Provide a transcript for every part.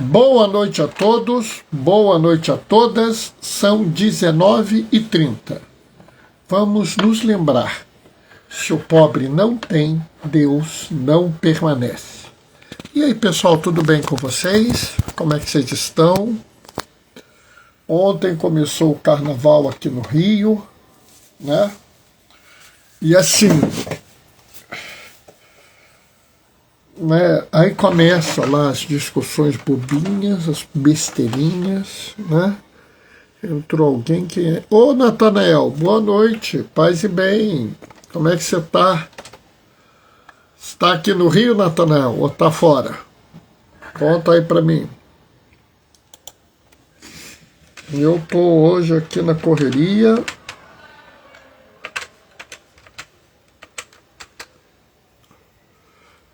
Boa noite a todos, boa noite a todas, são 19h30. Vamos nos lembrar, se o pobre não tem, Deus não permanece. E aí pessoal, tudo bem com vocês? Como é que vocês estão? Ontem começou o carnaval aqui no Rio, né? E assim, né, aí começam lá as discussões bobinhas, as besteirinhas, né? Entrou alguém que... Ô, Natanael, boa noite, paz e bem. Como é que você tá? Está aqui no Rio, Natanael, ou tá fora? Conta aí pra mim. Eu tô hoje aqui na correria.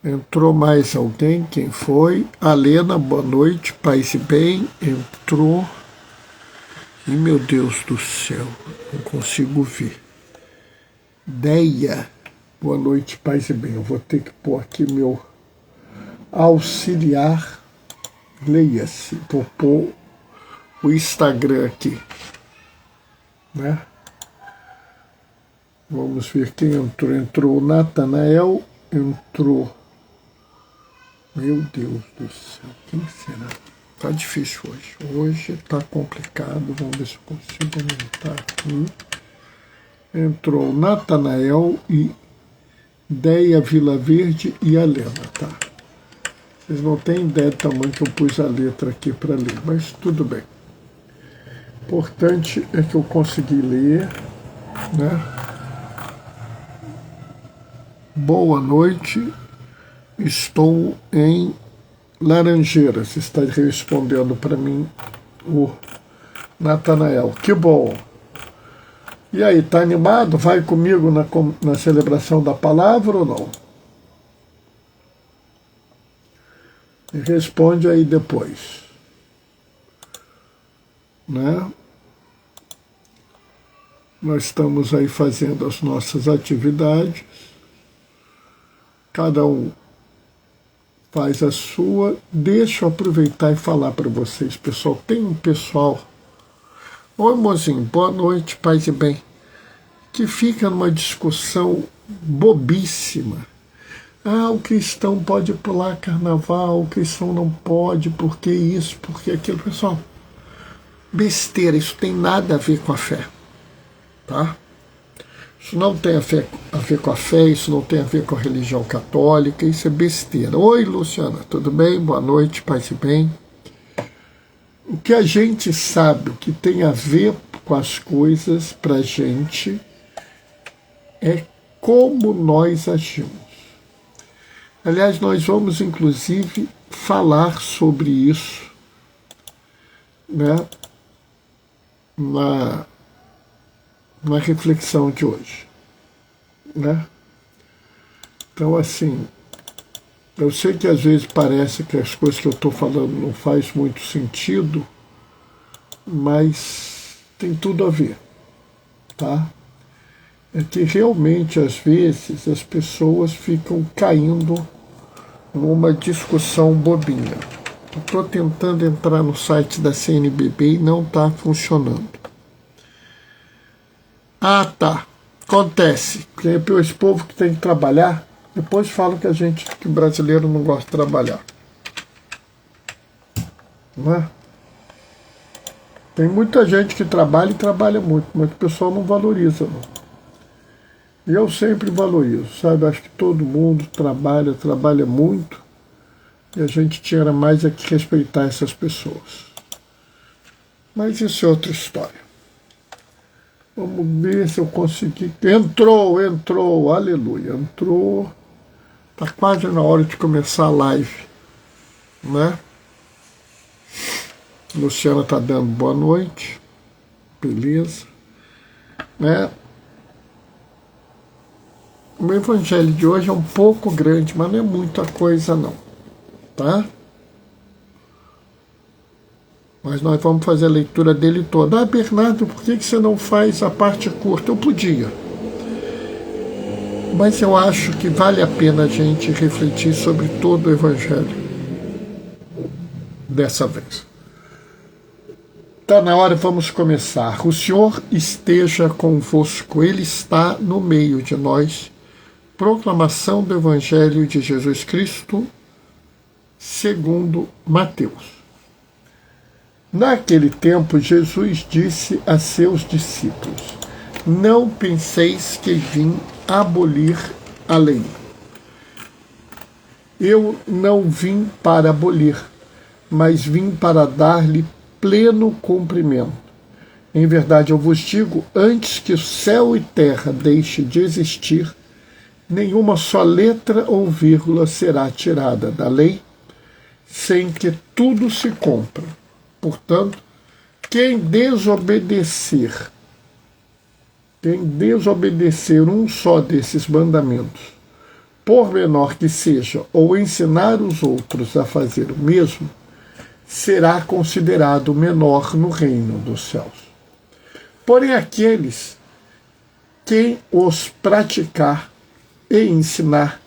Entrou mais alguém, quem foi? Alena, boa noite, paz e bem. Entrou. E meu Deus do céu, não consigo ver. Deia, boa noite, paz e bem. Eu vou ter que pôr aqui meu auxiliar. Leia-se, vou pôr o Instagram aqui, né? Vamos ver quem entrou. Entrou o Natanael, entrou... Meu Deus do céu, quem será? Tá difícil hoje. Hoje tá complicado. Vamos ver se eu consigo aumentar aqui. Entrou Natanael e Deia Vilaverde e Helena, tá? Vocês não têm ideia do tamanho que eu pus a letra aqui para ler, mas tudo bem. Importante é que eu consegui ler, né? Boa noite. Estou em Laranjeiras, está respondendo para mim o Natanael. Que bom! E aí, tá animado? Vai comigo na celebração da palavra ou não? E responde aí depois. Né? Nós estamos aí fazendo as nossas atividades. Cada um faz a sua. Deixa eu aproveitar e falar para vocês, pessoal. Tem um pessoal... Oi, mozinho, boa noite, paz e bem. Que fica numa discussão bobíssima. Ah, o cristão pode pular carnaval, o cristão não pode, porque isso, porque aquilo. Pessoal, besteira, isso tem nada a ver com a fé, tá? Isso não tem a ver com a fé, isso não tem a ver com a religião católica, isso é besteira. Oi, Luciana, tudo bem? Boa noite, paz e bem. O que a gente sabe, o que tem a ver com as coisas pra gente é como nós agimos. Aliás, nós vamos inclusive falar sobre isso, né, na reflexão de hoje, né? Então, assim, eu sei que às vezes parece que as coisas que eu estou falando não faz muito sentido, mas tem tudo a ver, tá? É que realmente, às vezes, as pessoas ficam caindo numa discussão bobinha. Estou tentando entrar no site da CNBB e não está funcionando. Ah, tá. Acontece. Esse povo que tem que trabalhar, depois falam que brasileiro não gosta de trabalhar. Não é? Tem muita gente que trabalha e trabalha muito, mas o pessoal não valoriza, não. E eu sempre valorizo, sabe? Acho que todo mundo trabalha muito, e a gente tinha mais é que respeitar essas pessoas. Mas isso é outra história. Vamos ver se eu consegui. Entrou, aleluia, entrou. Está quase na hora de começar a live, né? Luciana está dando boa noite, beleza, né? O evangelho de hoje é um pouco grande, mas não é muita coisa não, tá? Mas nós vamos fazer a leitura dele toda. Ah, Bernardo, por que você não faz a parte curta? Eu podia. Mas eu acho que vale a pena a gente refletir sobre todo o Evangelho. dessa vez. Está na hora, vamos começar. O Senhor esteja convosco, Ele está no meio de nós. Proclamação do Evangelho de Jesus Cristo, segundo Mateus. Naquele tempo, Jesus disse a seus discípulos: não penseis que vim abolir a lei. Eu não vim para abolir, mas vim para dar-lhe pleno cumprimento. Em verdade, eu vos digo, antes que o céu e terra deixem de existir, nenhuma só letra ou vírgula será tirada da lei, sem que tudo se cumpra. Portanto, quem desobedecer um só desses mandamentos, por menor que seja, ou ensinar os outros a fazer o mesmo, será considerado menor no reino dos céus. Porém, aqueles quem os praticar e ensinar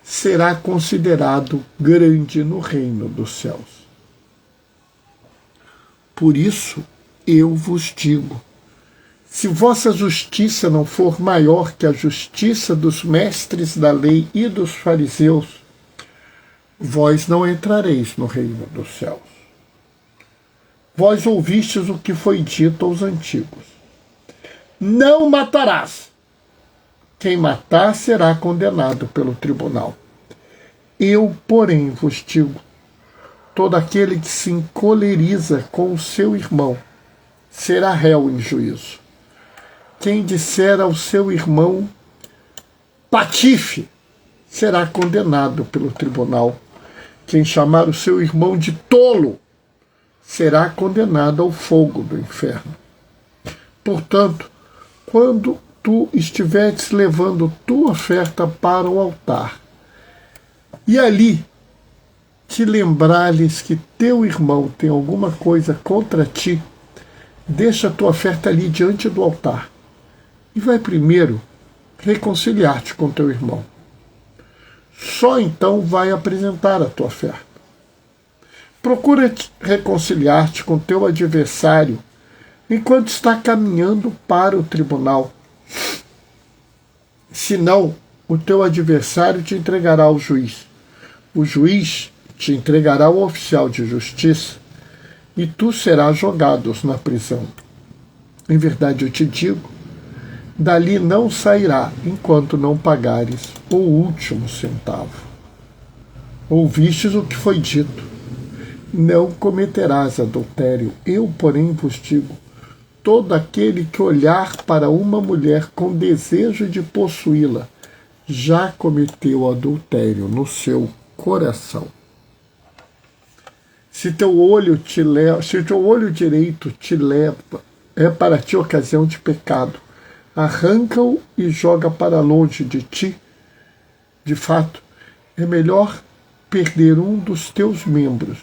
será considerado grande no reino dos céus. Por isso eu vos digo, se vossa justiça não for maior que a justiça dos mestres da lei e dos fariseus, vós não entrareis no reino dos céus. Vós ouvistes o que foi dito aos antigos: não matarás. Quem matar será condenado pelo tribunal. Eu, porém, vos digo, todo aquele que se encoleriza com o seu irmão será réu em juízo. Quem disser ao seu irmão patife será condenado pelo tribunal. Quem chamar o seu irmão de tolo será condenado ao fogo do inferno. Portanto, quando tu estiveres levando tua oferta para o altar, e ali te lembrares que teu irmão tem alguma coisa contra ti, deixa a tua oferta ali diante do altar e vai primeiro reconciliar-te com teu irmão. Só então vai apresentar a tua oferta. Procura reconciliar-te com teu adversário enquanto está caminhando para o tribunal. Senão, o teu adversário te entregará ao juiz. O juiz te entregará ao oficial de justiça e tu serás jogado na prisão. Em verdade, eu te digo, dali não sairá enquanto não pagares o último centavo. Ouvistes o que foi dito: não cometerás adultério. Eu, porém, vos digo, todo aquele que olhar para uma mulher com desejo de possuí-la, já cometeu adultério no seu coração. Se teu olho direito te leva, é para ti ocasião de pecado, arranca-o e joga para longe de ti. De fato, é melhor perder um dos teus membros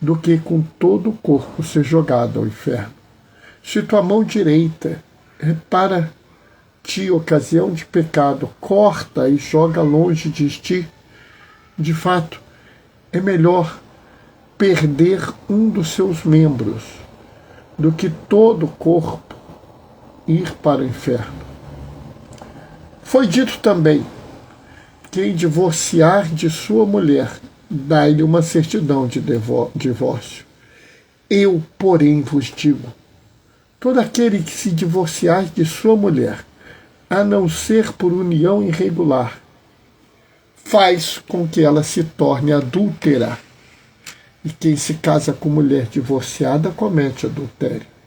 do que com todo o corpo ser jogado ao inferno. Se tua mão direita é para ti ocasião de pecado, corta e joga longe de ti. De fato, é melhor perder um dos seus membros do que todo o corpo ir para o inferno. Foi dito também: quem divorciar de sua mulher, dá-lhe uma certidão de divórcio. Eu, porém, vos digo, todo aquele que se divorciar de sua mulher, a não ser por união irregular, faz com que ela se torne adúltera. E quem se casa com mulher divorciada comete adultério.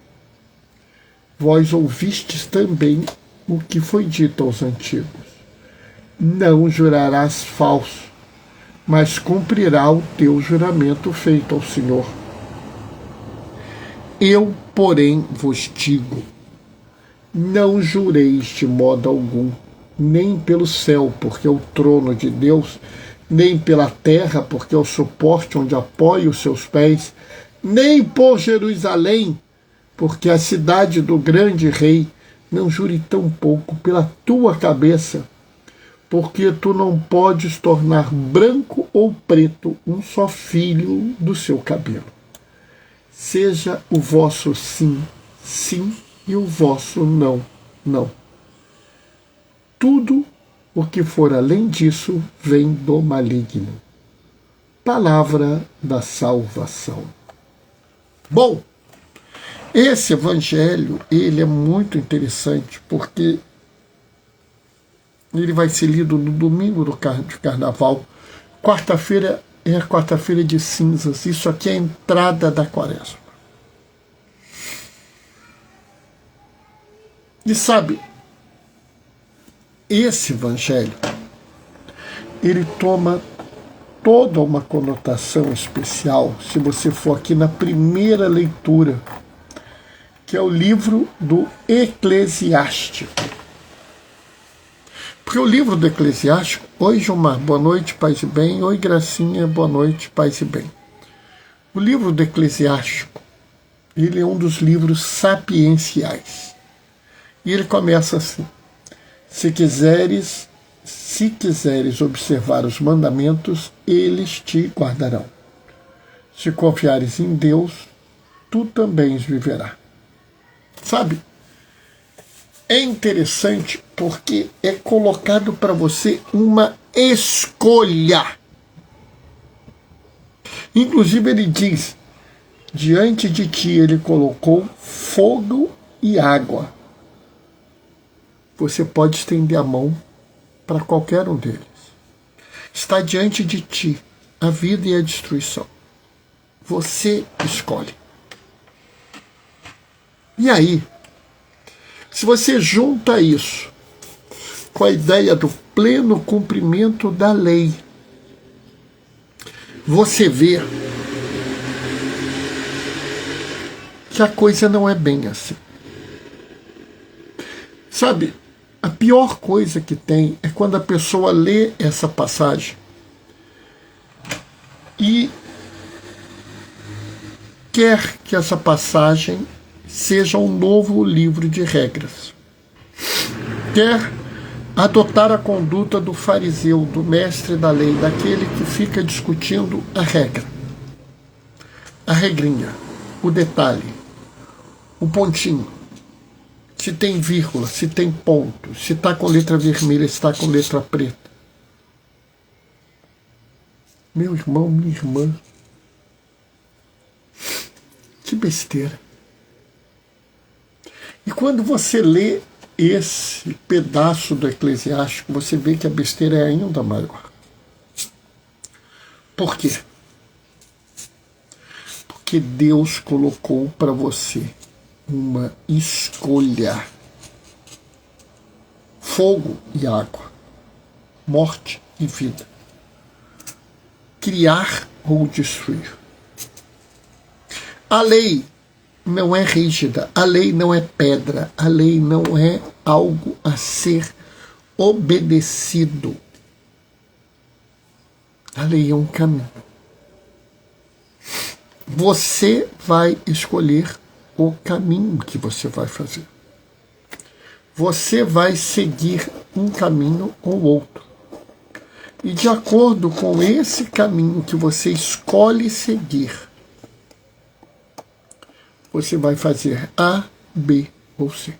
Vós ouvistes também o que foi dito aos antigos: não jurarás falso, mas cumprirá o teu juramento feito ao Senhor. Eu, porém, vos digo, não jureis de modo algum, nem pelo céu, porque é o trono de Deus, nem pela terra, porque é o suporte onde apoia os seus pés, nem por Jerusalém, porque é a cidade do grande rei. Não jure tampouco pela tua cabeça, porque tu não podes tornar branco ou preto, um só fio do seu cabelo. Seja o vosso sim, sim, e o vosso não, não. Tudo o que for além disso vem do maligno. Palavra da salvação. Bom, esse evangelho, ele é muito interessante, porque ele vai ser lido no domingo de carnaval. Quarta-feira é a quarta-feira de cinzas. Isso aqui é a entrada da quaresma. E sabe, esse evangelho, ele toma toda uma conotação especial se você for aqui na primeira leitura, que é o livro do Eclesiástico. Porque o livro do Eclesiástico, oi Gilmar, boa noite, paz e bem, oi Gracinha, boa noite, paz e bem. O livro do Eclesiástico, ele é um dos livros sapienciais. E ele começa assim: se quiseres observar os mandamentos, eles te guardarão. Se confiares em Deus, tu também viverás. Sabe? É interessante porque é colocado para você uma escolha. Inclusive ele diz, diante de ti ele colocou fogo e água. Você pode estender a mão para qualquer um deles. Está diante de ti a vida e a destruição. Você escolhe. E aí, se você junta isso com a ideia do pleno cumprimento da lei, você vê que a coisa não é bem assim. Sabe, a pior coisa que tem é quando a pessoa lê essa passagem e quer que essa passagem seja um novo livro de regras. Quer adotar a conduta do fariseu, do mestre da lei, daquele que fica discutindo a regra, a regrinha, o detalhe, o pontinho, se tem vírgula, se tem ponto, se está com letra vermelha, se está com letra preta. Meu irmão, minha irmã, que besteira. E quando você lê esse pedaço do Eclesiástico, você vê que a besteira é ainda maior. Por quê? Porque Deus colocou para você uma escolha. Fogo e água. Morte e vida. Criar ou destruir. A lei não é rígida, a lei não é pedra, a lei não é algo a ser obedecido. A lei é um caminho. Você vai escolher o caminho que você vai fazer. Você vai seguir um caminho ou outro. E de acordo com esse caminho que você escolhe seguir, você vai fazer A, B ou C.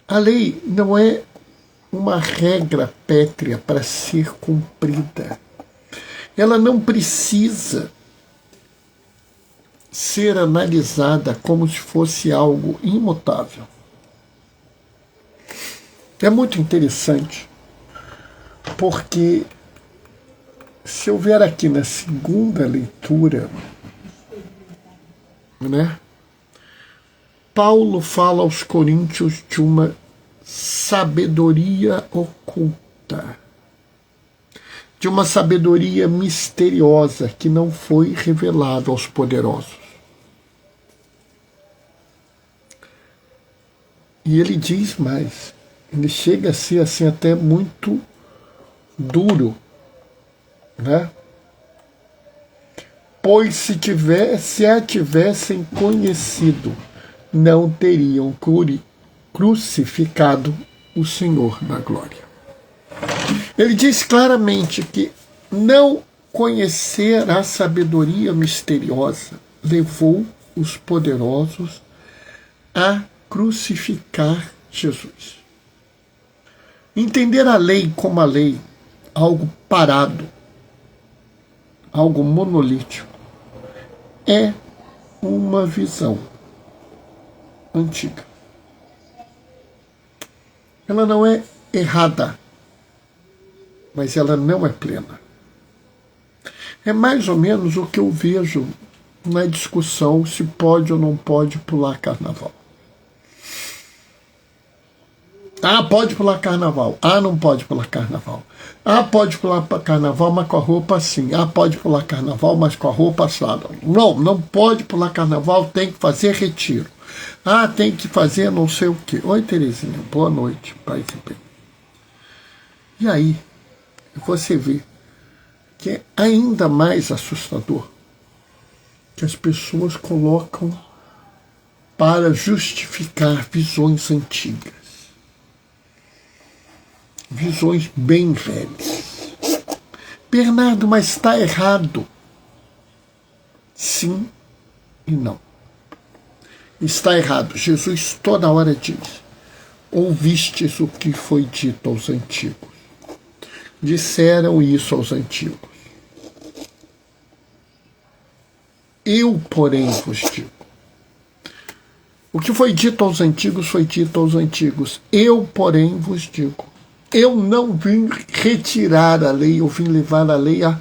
A lei não é uma regra pétrea para ser cumprida. Ela não precisa ser analisada como se fosse algo imutável. É muito interessante, porque se eu ver aqui na segunda leitura, né, Paulo fala aos Coríntios de uma sabedoria oculta, de uma sabedoria misteriosa que não foi revelada aos poderosos. E ele diz mais, ele chega a ser assim até muito duro, né? Pois se a tivessem conhecido, não teriam crucificado o Senhor da glória. Ele diz claramente que não conhecer a sabedoria misteriosa levou os poderosos a crucificar Jesus. Entender a lei como a lei, algo parado, algo monolítico, é uma visão antiga. Ela não é errada, mas ela não é plena. É mais ou menos o que eu vejo na discussão se pode ou não pode pular carnaval. Ah, pode pular carnaval. Ah, não pode pular carnaval. Ah, pode pular carnaval, mas com a roupa assim. Ah, pode pular carnaval, mas com a roupa assada. Não, não pode pular carnaval, tem que fazer retiro. Ah, tem que fazer não sei o quê. Oi, Terezinha, boa noite, paz e bem. E aí, você vê que é ainda mais assustador que as pessoas colocam para justificar visões antigas. Visões bem velhas. Bernardo, mas está errado. Sim e não. Está errado. Jesus toda hora diz: ouvistes o que foi dito aos antigos. Disseram isso aos antigos. Eu, porém, vos digo. O que foi dito aos antigos foi dito aos antigos. Eu, porém, vos digo. Eu não vim retirar a lei, eu vim levar a lei à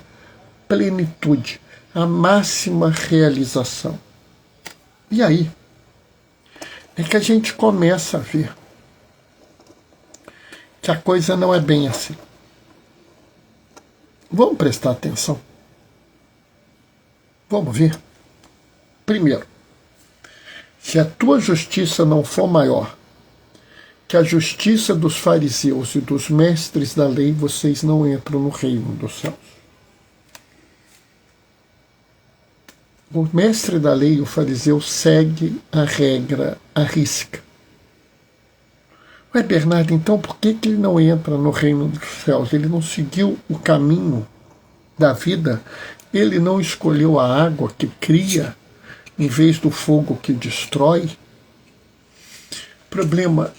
plenitude, à máxima realização. E aí é que a gente começa a ver que a coisa não é bem assim. Vamos prestar atenção. Vamos ver. Primeiro, se a tua justiça não for maior que a justiça dos fariseus e dos mestres da lei, vocês não entram no reino dos céus. O mestre da lei e o fariseu segue a regra à risca. Ué, Bernardo, então por que ele não entra no reino dos céus? Ele não seguiu o caminho da vida? Ele não escolheu a água que cria em vez do fogo que destrói? O problema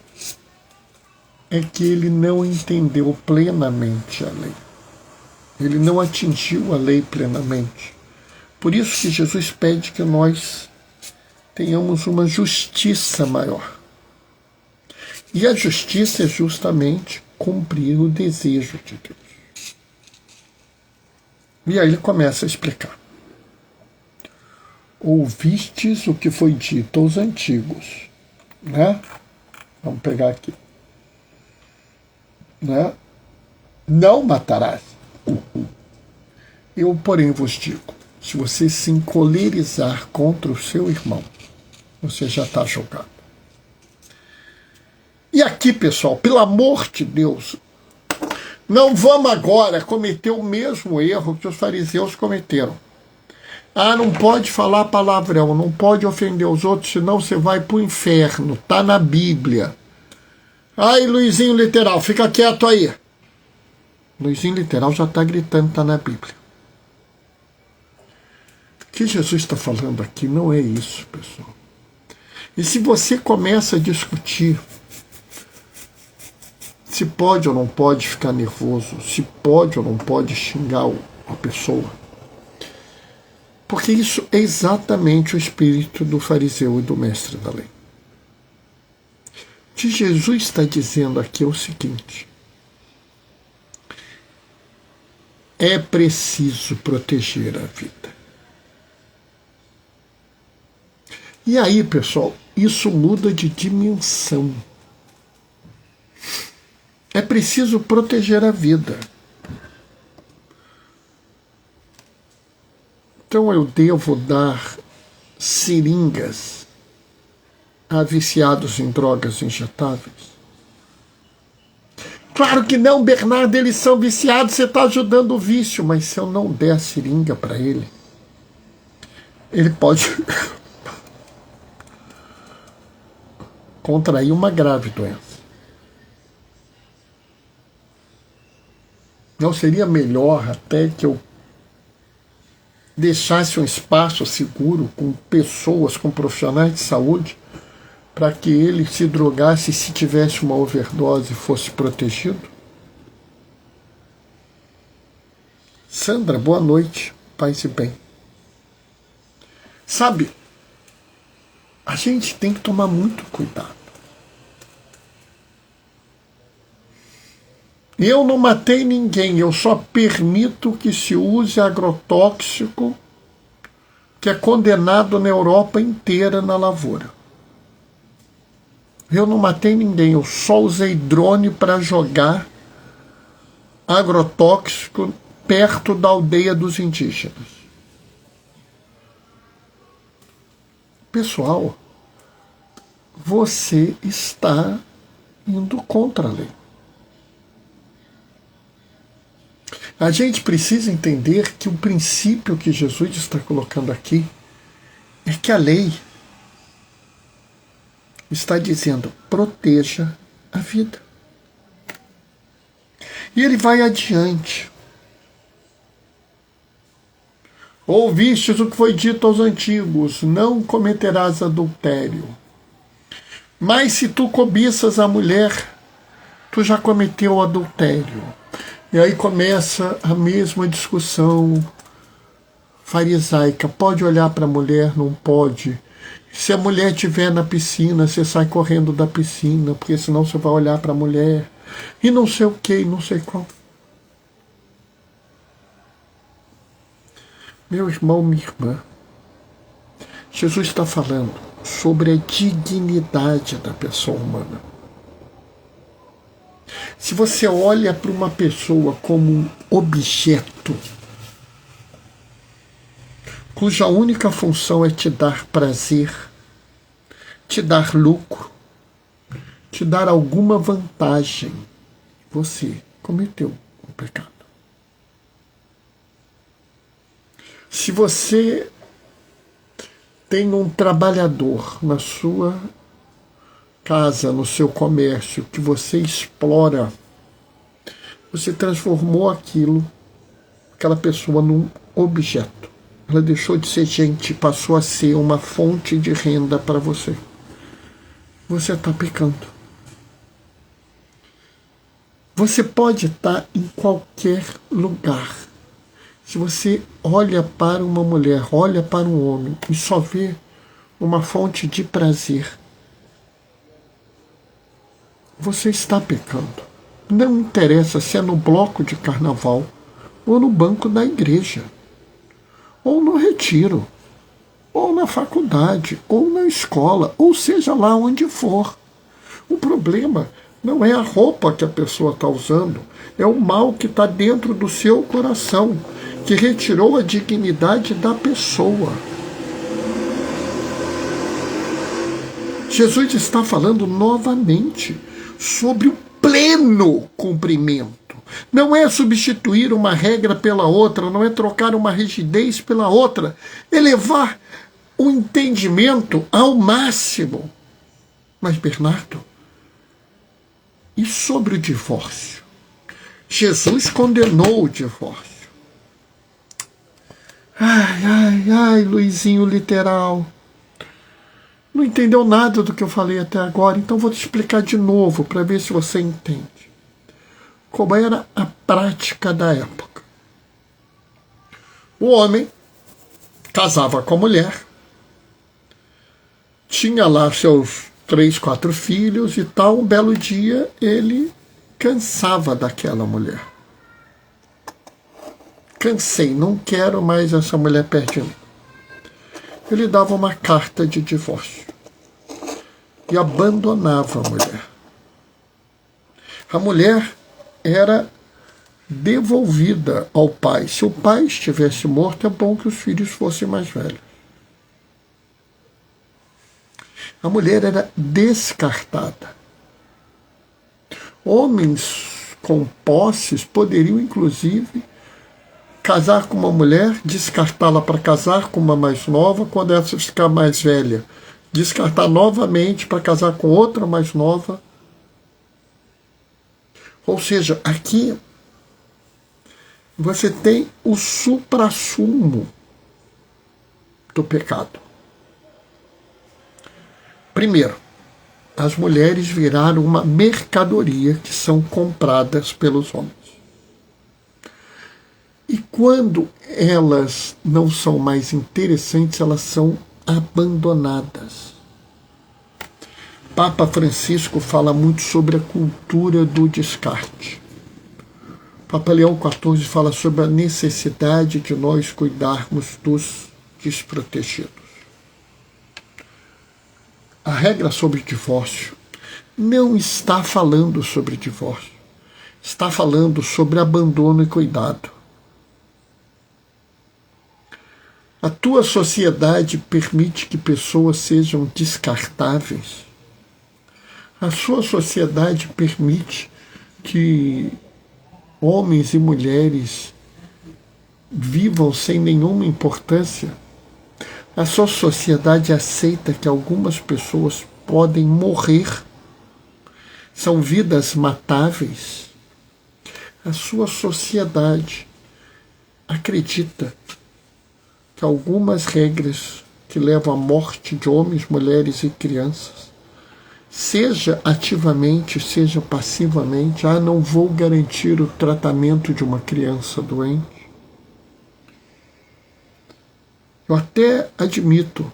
é que ele não entendeu plenamente a lei. Ele não atingiu a lei plenamente. Por isso que Jesus pede que nós tenhamos uma justiça maior. E a justiça é justamente cumprir o desejo de Deus. E aí ele começa a explicar. Ouvistes o que foi dito aos antigos. Né? Vamos pegar aqui. Né? Não matarás. Eu, porém, vos digo, se você se encolerizar contra o seu irmão, você já está julgado. E aqui, pessoal, pelo amor de Deus, não vamos agora cometer o mesmo erro que os fariseus cometeram. Ah, não pode falar palavrão, não pode ofender os outros, senão você vai para o inferno. Está na Bíblia. Ai, Luizinho Literal, fica quieto aí. Luizinho Literal já está gritando, está na Bíblia. O que Jesus está falando aqui não é isso, pessoal. E se você começa a discutir se pode ou não pode ficar nervoso, se pode ou não pode xingar a pessoa, porque isso é exatamente o espírito do fariseu e do mestre da lei. O que Jesus está dizendo aqui é o seguinte: é preciso proteger a vida. E aí, pessoal, isso muda de dimensão. É preciso proteger a vida. Então eu devo dar seringas a viciados em drogas injetáveis? Claro que não, Bernardo, eles são viciados, você está ajudando o vício, mas se eu não der a seringa para ele pode contrair uma grave doença. Não seria melhor até que eu deixasse um espaço seguro com pessoas, com profissionais de saúde, para que ele se drogasse se tivesse uma overdose e fosse protegido? Sandra, boa noite, paz e bem. Sabe, a gente tem que tomar muito cuidado. Eu não matei ninguém, eu só permito que se use agrotóxico que é condenado na Europa inteira na lavoura. Eu não matei ninguém, eu só usei drone para jogar agrotóxico perto da aldeia dos indígenas. Pessoal, você está indo contra a lei. A gente precisa entender que o princípio que Jesus está colocando aqui é que a lei está dizendo: proteja a vida. E ele vai adiante. Ouvistes o que foi dito aos antigos: não cometerás adultério. Mas se tu cobiças a mulher, tu já cometeu adultério. E aí começa a mesma discussão farisaica. Pode olhar para a mulher? Não pode. Se a mulher estiver na piscina, você sai correndo da piscina, porque senão você vai olhar para a mulher. E não sei o que, não sei qual. Meu irmão, minha irmã, Jesus está falando sobre a dignidade da pessoa humana. Se você olha para uma pessoa como um objeto, cuja única função é te dar prazer, te dar lucro, te dar alguma vantagem, você cometeu um pecado. Se você tem um trabalhador na sua casa, no seu comércio, que você explora, você transformou aquela pessoa num objeto. Ela deixou de ser gente, passou a ser uma fonte de renda para você. Você está pecando. Você pode estar em qualquer lugar. Se você olha para uma mulher, olha para um homem e só vê uma fonte de prazer, você está pecando. Não interessa se é no bloco de carnaval, ou no banco da igreja, ou no retiro, ou na faculdade, ou na escola, ou seja lá onde for. O problema não é a roupa que a pessoa está usando, é o mal que está dentro do seu coração, que retirou a dignidade da pessoa. Jesus está falando novamente sobre o pleno cumprimento. Não é substituir uma regra pela outra, não é trocar uma rigidez pela outra, é levar o entendimento ao máximo. Mas, Bernardo, e sobre o divórcio? Jesus condenou o divórcio. Ai, Luizinho literal. Não entendeu nada do que eu falei até agora, então vou te explicar de novo para ver se você entende. Como era a prática da época. O homem casava com a mulher, tinha lá seus 3, 4 filhos e tal. Um belo dia ele cansava daquela mulher. Cansei, não quero mais essa mulher perto de mim. Ele dava uma carta de divórcio e abandonava a mulher. A mulher era devolvida ao pai. Se o pai estivesse morto, é bom que os filhos fossem mais velhos. A mulher era descartada. Homens com posses poderiam, inclusive, casar com uma mulher, descartá-la para casar com uma mais nova, quando essa ficar mais velha, descartar novamente para casar com outra mais nova. Ou seja, aqui você tem o suprassumo do pecado. Primeiro, as mulheres viraram uma mercadoria que são compradas pelos homens. E quando elas não são mais interessantes, elas são abandonadas. Papa Francisco fala muito sobre a cultura do descarte. Papa Leão XIV fala sobre a necessidade de nós cuidarmos dos desprotegidos. A regra sobre divórcio não está falando sobre divórcio, está falando sobre abandono e cuidado. A tua sociedade permite que pessoas sejam descartáveis. A sua sociedade permite que homens e mulheres vivam sem nenhuma importância. A sua sociedade aceita que algumas pessoas podem morrer. São vidas matáveis. A sua sociedade acredita que algumas regras que levam à morte de homens, mulheres e crianças, seja ativamente, seja passivamente, não vou garantir o tratamento de uma criança doente. Eu até admito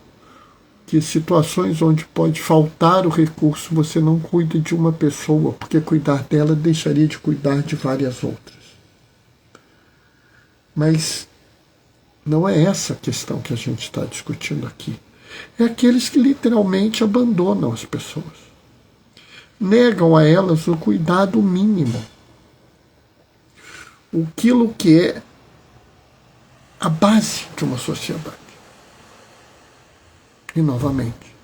que situações onde pode faltar o recurso, você não cuida de uma pessoa, porque cuidar dela deixaria de cuidar de várias outras. Mas não é essa a questão que a gente está discutindo aqui. É aqueles que literalmente abandonam as pessoas. Negam a elas o cuidado mínimo. Aquilo que é a base de uma sociedade. E, novamente,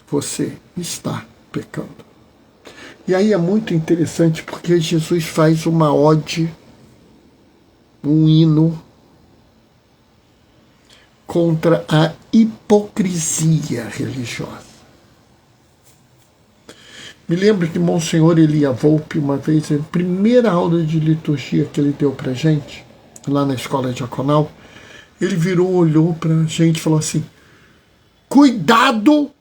você está pecando. E aí é muito interessante porque Jesus faz uma ode, um hino contra a hipocrisia religiosa. Me lembro que Monsenhor Elia Volpe, uma vez, na primeira aula de liturgia que ele deu para a gente, lá na escola diaconal, ele virou, olhou para a gente e falou assim: cuidado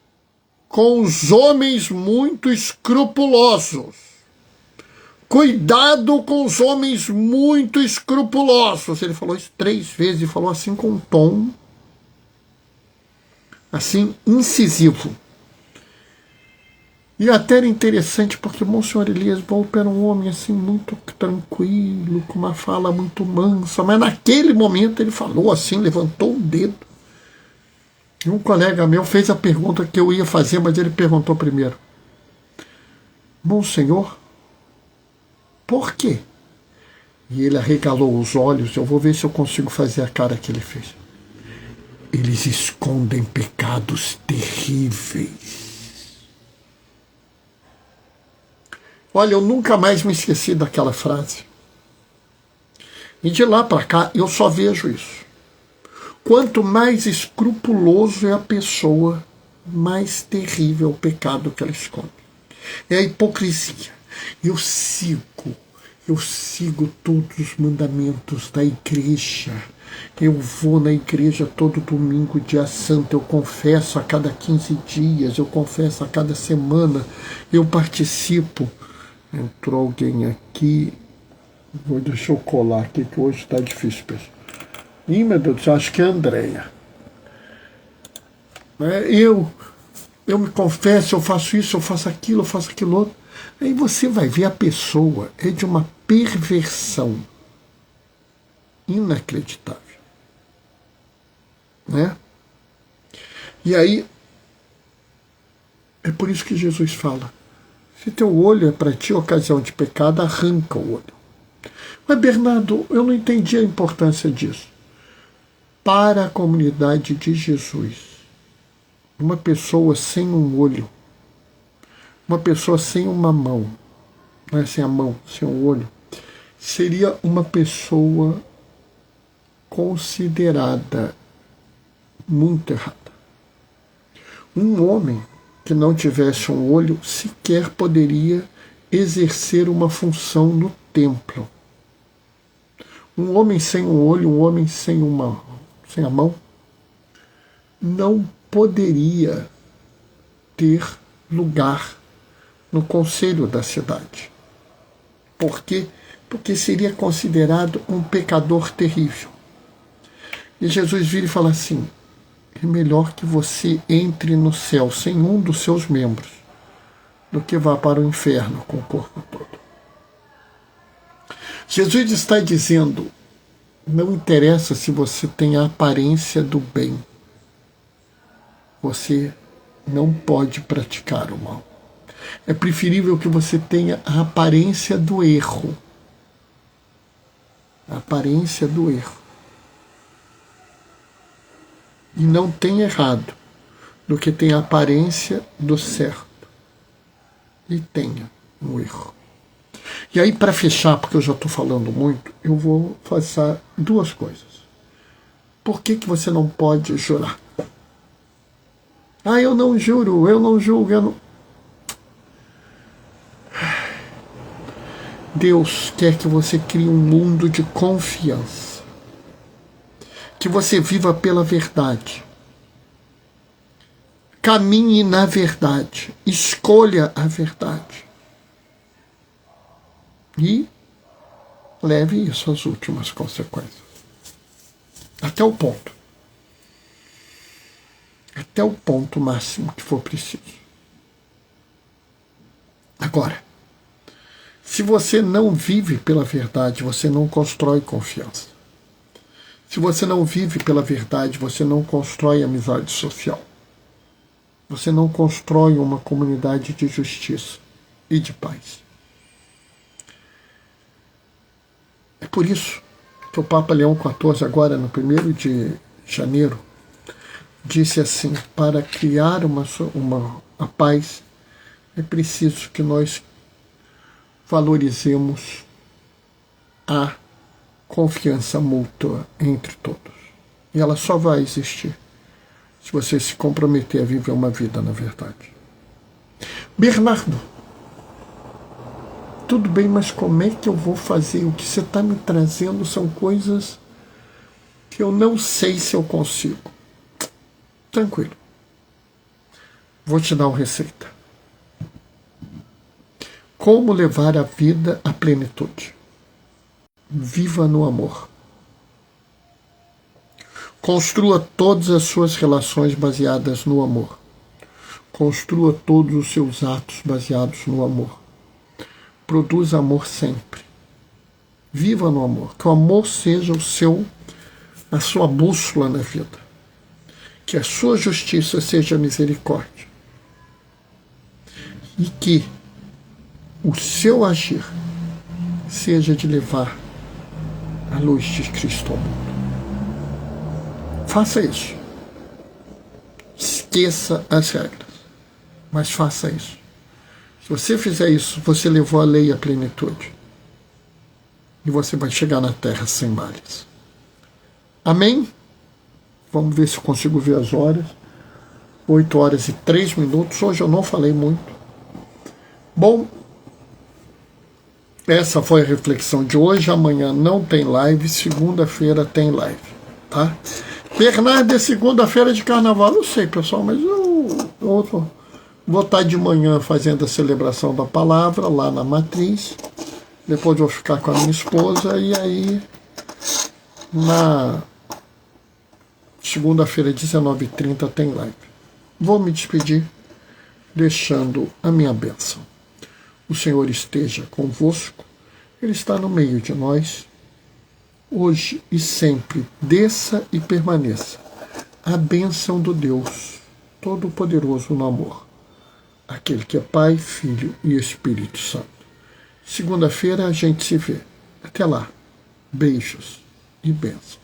com os homens muito escrupulosos. Cuidado com os homens muito escrupulosos. Ele falou isso 3 vezes e falou assim com um tom assim incisivo. E até era interessante porque Monsenhor Elias Volpe era um homem assim muito tranquilo, com uma fala muito mansa, mas naquele momento ele falou assim, levantou o dedo. E um colega meu fez a pergunta que eu ia fazer, mas ele perguntou primeiro: Monsenhor, por quê? E ele arregalou os olhos. Eu vou ver se eu consigo fazer a cara que ele fez. Eles escondem pecados terríveis. Olha, eu nunca mais me esqueci daquela frase. E de lá para cá, eu só vejo isso. Quanto mais escrupuloso é a pessoa, mais terrível é o pecado que ela esconde. É a hipocrisia. Eu sigo todos os mandamentos da igreja. Eu vou na igreja todo domingo, dia santo, eu confesso a cada 15 dias, eu confesso a cada semana, eu participo. Entrou alguém aqui, deixa eu colar aqui que hoje está difícil, pessoal. Ih, meu Deus do céu, acho que é a Andréia. Eu me confesso, eu faço isso, eu faço aquilo outro. Aí você vai ver a pessoa é de uma perversão inacreditável. Né? E aí, é por isso que Jesus fala: se teu olho é para ti ocasião de pecado, arranca o olho. Mas, Bernardo, eu não entendi a importância disso. Para a comunidade de Jesus, uma pessoa sem um olho, uma pessoa sem uma mão, não é sem a mão, sem o olho, seria uma pessoa considerada muito errada. Um homem que não tivesse um olho sequer poderia exercer uma função no templo. Um homem sem um olho, um homem sem a mão, não poderia ter lugar no conselho da cidade. Por quê? Porque seria considerado um pecador terrível. E Jesus vira e fala assim: é melhor que você entre no céu sem um dos seus membros do que vá para o inferno com o corpo todo. Jesus está dizendo: não interessa se você tem a aparência do bem, você não pode praticar o mal. É preferível que você tenha a aparência do erro. A aparência do erro. E não tem errado, do que tem a aparência do certo e tenha um erro. E aí, para fechar, porque eu já estou falando muito, eu vou fazer duas coisas. Por que você não pode jurar? Ah, eu não juro, eu não julgo, eu não... Deus quer que você crie um mundo de confiança. Que você viva pela verdade. Caminhe na verdade. Escolha a verdade. E leve isso às últimas consequências. Até o ponto. Até o ponto máximo que for preciso. Agora, se você não vive pela verdade, você não constrói confiança. Se você não vive pela verdade, você não constrói amizade social. Você não constrói uma comunidade de justiça e de paz. É por isso que o Papa Leão XIV, agora no 1º de janeiro, disse assim: para criar a paz, é preciso que nós valorizemos a confiança mútua entre todos. E ela só vai existir se você se comprometer a viver uma vida na verdade. Bernardo, tudo bem, mas como é que eu vou fazer? O que você está me trazendo são coisas que eu não sei se eu consigo. Tranquilo. Vou te dar uma receita. Como levar a vida à plenitude? Viva no amor. Construa todas as suas relações baseadas no amor. Construa todos os seus atos baseados no amor. Produza amor sempre. Viva no amor. Que o amor seja a sua bússola na vida. Que a sua justiça seja misericórdia. E que o seu agir seja de levar a luz de Cristo ao mundo. Faça isso. Esqueça as regras, mas faça isso. Se você fizer isso, você levou a lei à plenitude. E você vai chegar na terra sem males. Amém? Vamos ver se eu consigo ver as horas. 8h03. Hoje eu não falei muito. Bom, essa foi a reflexão de hoje. Amanhã não tem live. Segunda-feira tem live. Tá? Bernardo, é segunda-feira de carnaval. Eu sei, pessoal, mas eu vou estar de manhã fazendo a celebração da palavra lá na matriz. Depois vou ficar com a minha esposa. E aí, na segunda-feira, 19h30, tem live. Vou me despedir deixando a minha bênção. O Senhor esteja convosco. Ele está no meio de nós. Hoje e sempre, desça e permaneça a bênção do Deus Todo-Poderoso no amor, aquele que é Pai, Filho e Espírito Santo. Segunda-feira a gente se vê. Até lá. Beijos e bênçãos.